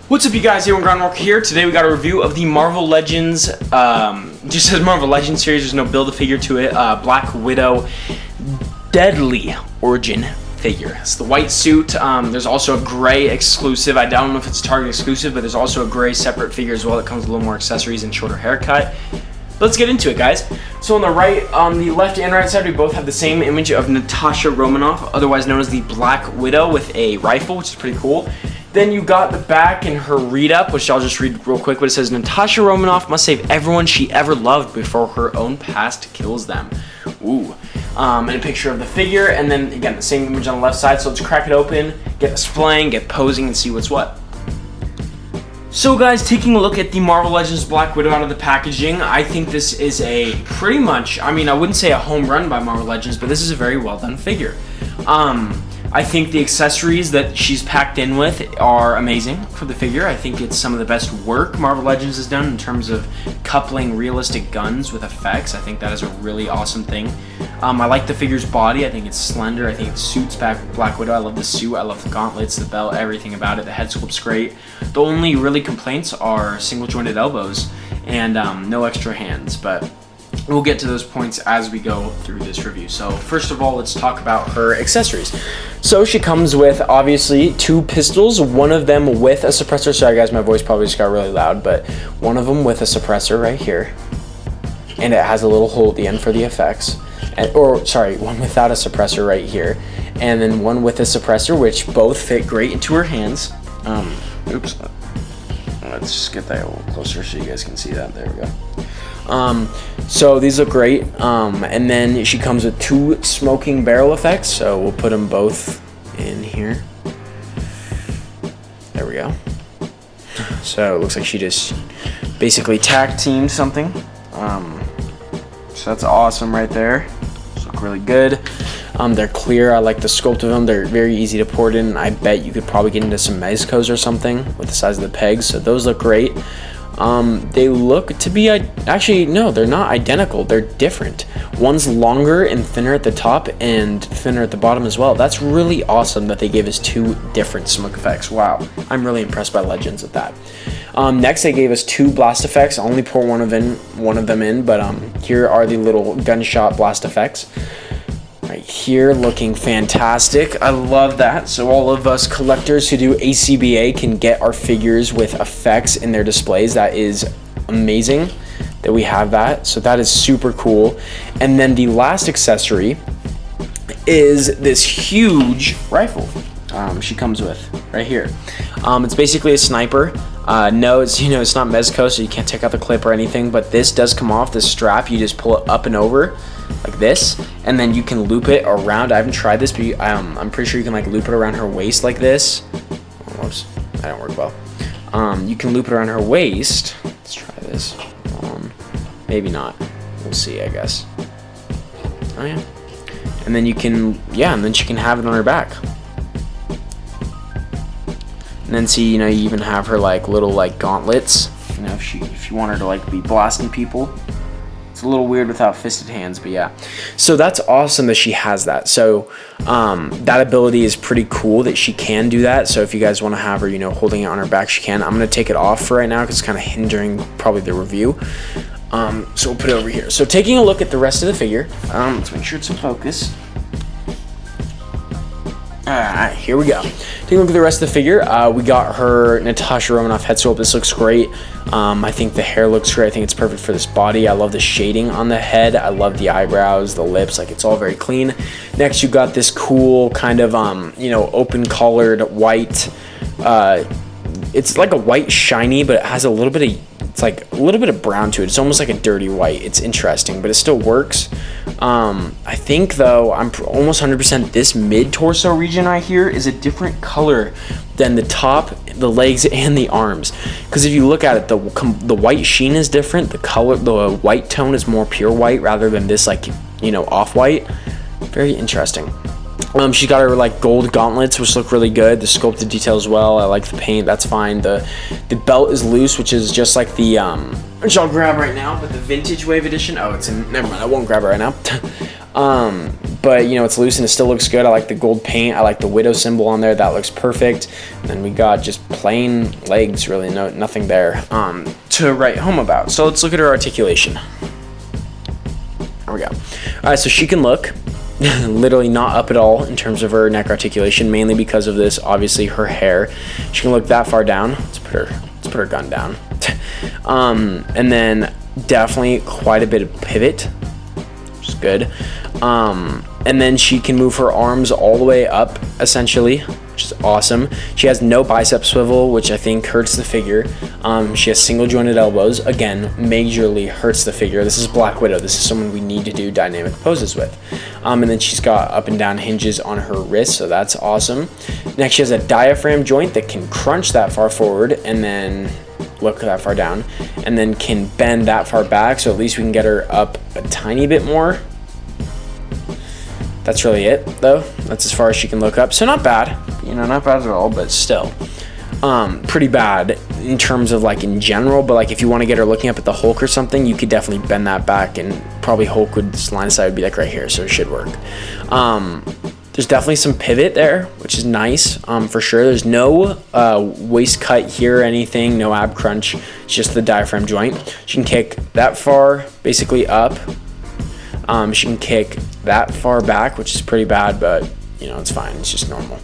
What's up, you guys? Awan Groundwalker here. Today we got a review of the Marvel Legends, just says Marvel Legends series, there's no build-a-figure to it, Black Widow Deadly Origin figure. It's the white suit. There's also a gray exclusive. I don't know if it's Target exclusive, but there's also a gray separate figure as well that comes with a little more accessories and shorter haircut. Let's get into it, guys. So on the left and right side, we both have the same image of Natasha Romanoff, otherwise known as the Black Widow, with a rifle, which is pretty cool. Then you got the back and her read-up, which I'll just read real quick, but it says, Natasha Romanoff must save everyone she ever loved before her own past kills them. Ooh. And a picture of the figure, and then, again, the same image on the left side. So let's crack it open, get displaying, get posing, and see what's what. So guys, taking a look at the Marvel Legends Black Widow out of the packaging, I think this is a pretty much, I mean, I wouldn't say a home run by Marvel Legends, but this is a very well done figure. I think the accessories that she's packed in with are amazing for the figure. I think it's some of the best work Marvel Legends has done in terms of coupling realistic guns with effects. I think that is a really awesome thing. I like the figure's body. I think it's slender. I think it suits Black Widow. I love the suit. I love the gauntlets, the belt, everything about it. The head sculpt's great. The only really complaints are single jointed elbows and no extra hands, but we'll get to those points as we go through this review. So first of all, let's talk about her accessories. So she comes with, obviously, two pistols, one of them with a suppressor. Sorry guys, my voice probably just got really loud, but one of them with a suppressor right here. And it has a little hole at the end for the effects. One without a suppressor right here. And then one with a suppressor, which both fit great into her hands. Oops. Let's just get that a little closer so you guys can see that. There we go. So these look great, and then she comes with two smoking barrel effects, so we'll put them both in here. There we go. So it looks like she just basically tag teamed something. So that's awesome right there. Those look really good. They're clear. I like the sculpt of them. They're very easy to port in. I bet you could probably get into some mezcos or something with the size of the pegs, so those look great. They look to be, actually, no, they're not identical. They're different. One's longer and thinner at the top and thinner at the bottom as well. That's really awesome that they gave us two different smoke effects. Wow. I'm really impressed by Legends with that. Next, they gave us two blast effects. I'll only pour one of them in, but here are the little gunshot blast effects. Right here, looking fantastic. I love that. So all of us collectors who do ACBA can get our figures with effects in their displays. That is amazing that we have that. So that is super cool. And then the last accessory is this huge rifle she comes with right here. It's basically a sniper. No, it's not mezco, so you can't take out the clip or anything, but this does come off. This strap, you just pull it up and over like this, and then you can loop it around. I haven't tried this, but I'm pretty sure you can like loop it around her waist like this. Whoops, that didn't work well. You can loop it around her waist. Let's try this. Maybe not. We'll see, I guess. Oh yeah. And then you can, and then she can have it on her back. And then see, you even have her like little like gauntlets. If you want her to like be blasting people. It's a little weird without fisted hands, but yeah. So that's awesome that she has that. So that ability is pretty cool that she can do that. So if you guys want to have her, holding it on her back, she can. I'm going to take it off for right now because it's kind of hindering probably the review. So we'll put it over here. So taking a look at the rest of the figure, let's make sure it's in focus. Alright, here we go. Taking a look at the rest of the figure, we got her Natasha Romanoff head sculpt. This looks great. I think the hair looks great. I think it's perfect for this body. I love the shading on the head. I love the eyebrows, the lips, like it's all very clean. Next, you got this cool kind of, open collared white. It's like a white shiny, but it has a little bit of brown to it. It's almost like a dirty white. It's interesting, but it still works. I think though, I'm almost 100% this mid-torso region right here is a different color than the top, the legs, and the arms. Because if you look at it, the white sheen is different. The white tone is more pure white rather than this like, off-white. Very interesting. She got her like gold gauntlets, which look really good. The sculpted detail as well. I like the paint. That's fine. The belt is loose, which is just like the which I'll grab right now. But the vintage wave edition. Oh, it's in. Never mind. I won't grab it right now. but you know, it's loose and it still looks good. I like the gold paint. I like the widow symbol on there. That looks perfect. And then we got just plain legs, really, nothing there to write home about. So let's look at her articulation. There we go. All right, so she can look literally not up at all in terms of her neck articulation, mainly because of this, obviously, her hair. She can look that far down. Let's put her gun down. And then definitely quite a bit of pivot, which is good. And then she can move her arms all the way up, essentially, which is awesome. She has no bicep swivel, which I think hurts the figure. She has single jointed elbows. Again, majorly hurts the figure. This is Black Widow. This is someone we need to do dynamic poses with. And then she's got up and down hinges on her wrist, so that's awesome. Next, she has a diaphragm joint that can crunch that far forward and then look that far down, and then can bend that far back, so at least we can get her up a tiny bit more. That's really it, though. That's as far as she can look up. So not bad, you know, not bad at all, but still pretty bad in terms of like in general. But like if you want to get her looking up at the Hulk or something, you could definitely bend that back, and probably Hulk would line of sight would be like right here, so it should work. There's definitely some pivot there, which is nice, for sure. There's no waist cut here or anything, no ab crunch. It's just the diaphragm joint. She can kick that far, basically up. She can kick that far back, which is pretty bad, but you know, it's fine. It's just normal.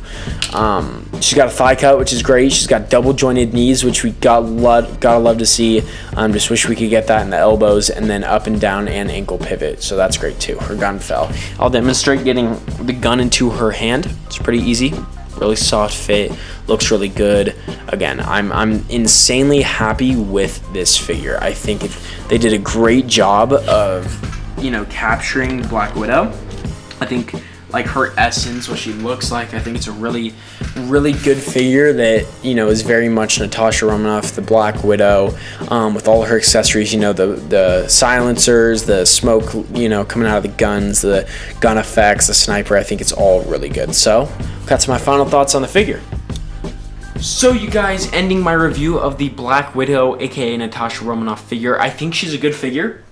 She's got a thigh cut, which is great. She's got double jointed knees, which we gotta love to see. Just wish we could get that in the elbows, and then up and down and ankle pivot. So that's great too. Her gun fell. I'll demonstrate getting the gun into her hand. It's pretty easy. Really soft fit. Looks really good. Again, I'm insanely happy with this figure. I think they did a great job of, you know, capturing Black Widow. I think like her essence, what she looks like, I think it's a really, really good figure that, you know, is very much Natasha Romanoff, the Black Widow, with all her accessories, you know, the silencers, the smoke, you know, coming out of the guns, the gun effects, the sniper. I think it's all really good. So that's my final thoughts on the figure. So you guys, ending my review of the Black Widow, aka Natasha Romanoff figure. I think she's a good figure.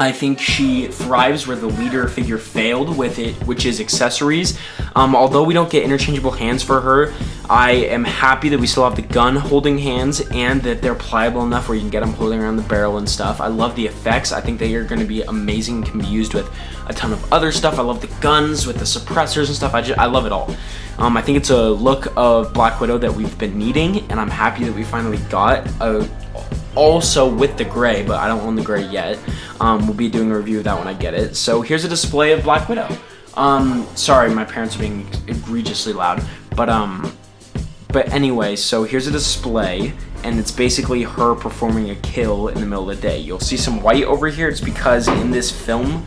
I think she thrives where the leader figure failed with it, which is accessories. Although we don't get interchangeable hands for her, I am happy that we still have the gun holding hands and that they're pliable enough where you can get them holding around the barrel and stuff. I love the effects. I think they are going to be amazing and can be used with a ton of other stuff. I love the guns with the suppressors and stuff. I love it all. I think it's a look of Black Widow that we've been needing, and I'm happy that we finally got also with the gray, but I don't own the gray yet. We'll be doing a review of that when I get it. So here's a display of Black Widow. Sorry, my parents are being egregiously loud, but anyway, so here's a display, and it's basically her performing a kill in the middle of the day. You'll see some white over here. It's because in this film,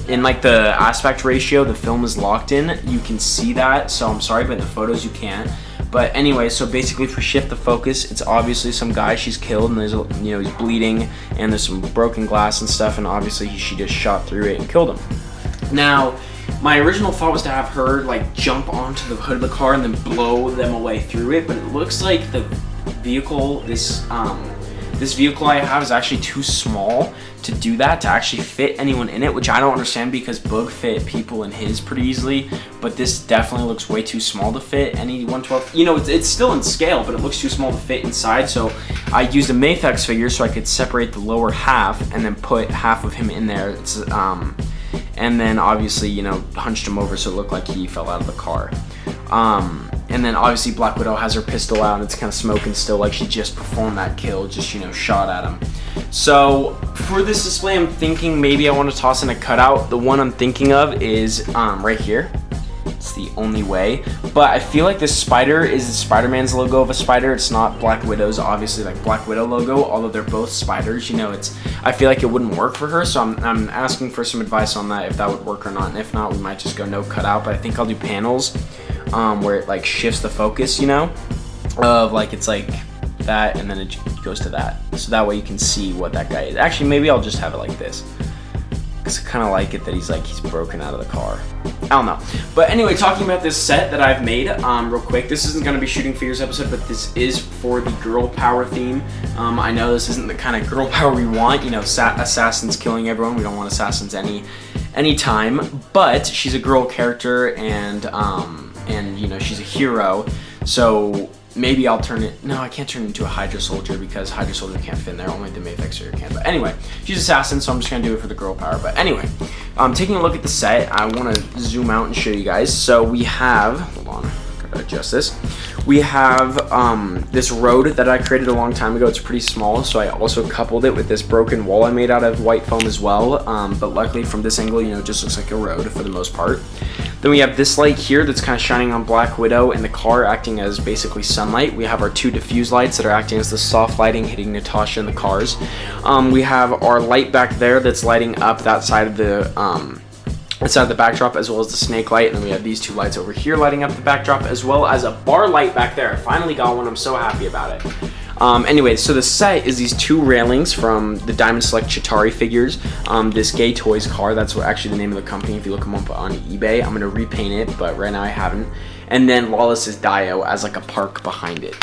in like the aspect ratio, the film is locked in. You can see that, so I'm sorry, but in the photos you can't. But anyway, so basically if we shift the focus, it's obviously some guy she's killed, and there's, you know, he's bleeding, and there's some broken glass and stuff, and obviously she just shot through it and killed him. Now, my original thought was to have her like jump onto the hood of the car and then blow them away through it, but it looks like the vehicle, this vehicle I have is actually too small to do that, to actually fit anyone in it, which I don't understand because Boog fit people in his pretty easily, but this definitely looks way too small to fit any 112. You know, it's still in scale, but it looks too small to fit inside, so I used a Mayfex figure so I could separate the lower half and then put half of him in there. And then obviously, you know, hunched him over so it looked like he fell out of the car. And then obviously Black Widow has her pistol out and it's kind of smoking still, like she just performed that kill, just, you know, shot at him. So for this display, I'm thinking maybe I want to toss in a cutout. The one I'm thinking of is right here. It's the only way, but I feel like this spider is Spider-Man's logo of a spider. It's not Black Widow's, obviously, like Black Widow logo, although they're both spiders. You know, I feel like it wouldn't work for her, so I'm asking for some advice on that, if that would work or not. And if not, we might just go no cutout, but I think I'll do panels where it like shifts the focus, you know, of like it's like that and then it goes to that, so that way you can see what that guy is. Actually, maybe I'll just have it like this. because I kind of like it that he's broken out of the car. I don't know. But anyway, talking about this set that I've made real quick. This isn't going to be shooting figures episode, but this is for the girl power theme. I know this isn't the kind of girl power we want. You know, assassins killing everyone. We don't want assassins anytime. But she's a girl character, and you know, she's a hero. So maybe I'll turn it. No, I can't turn it into a Hydra soldier because Hydra soldier can't fit in there. Only the Mayfix figure can. But anyway, she's assassin, so I'm just gonna do it for the girl power. But anyway, taking a look at the set, I want to zoom out and show you guys. So we have, hold on, gotta adjust this. We have this road that I created a long time ago. It's pretty small, so I also coupled it with this broken wall I made out of white foam as well. But luckily from this angle, you know, it just looks like a road for the most part. Then we have this light here that's kind of shining on Black Widow and the car, acting as basically sunlight. We have our two diffuse lights that are acting as the soft lighting hitting Natasha and the cars. We have our light back there that's lighting up that side of the backdrop, as well as the snake light. And then we have these two lights over here lighting up the backdrop, as well as a bar light back there. I finally got one. I'm so happy about it. Anyway, so the set is these two railings from the Diamond Select Chitauri figures. This Gay Toys car, that's what actually the name of the company if you look them up on eBay. I'm going to repaint it, but right now I haven't. And then Lawless's Dio as like a park behind it.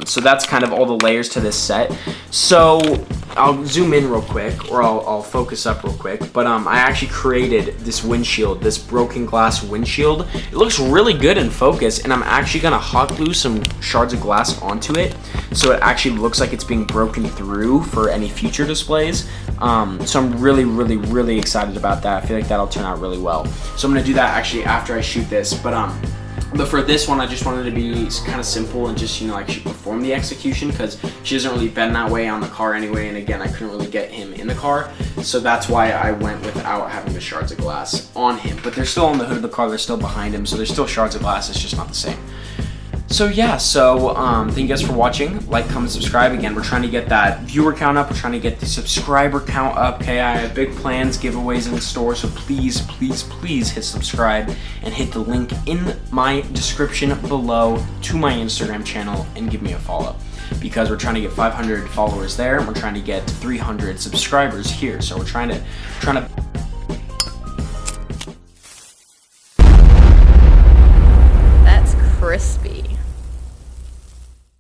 So that's kind of all the layers to this set. So I'll zoom in real quick, or I'll focus up real quick. But I actually created this windshield, this broken glass windshield. It looks really good in focus, and I'm actually gonna hot glue some shards of glass onto it, so it actually looks like it's being broken through for any future displays. So I'm really excited about that. I feel like that'll turn out really well. So I'm gonna do that actually after I shoot this. But for this one, I just wanted to be kind of simple and just, you know, like she perform the execution, because she doesn't really bend that way on the car anyway. And again, I couldn't really get him in the car. So that's why I went without having the shards of glass on him. But they're still on the hood of the car. They're still behind him. So there's still shards of glass. It's just not the same. So yeah, thank you guys for watching. Like, comment, subscribe. Again, we're trying to get that viewer count up. We're trying to get the subscriber count up. Okay, I have big plans, giveaways in store. So please hit subscribe and hit the link in my description below to my Instagram channel and give me a follow, because we're trying to get 500 followers there and we're trying to get 300 subscribers here. So we're trying to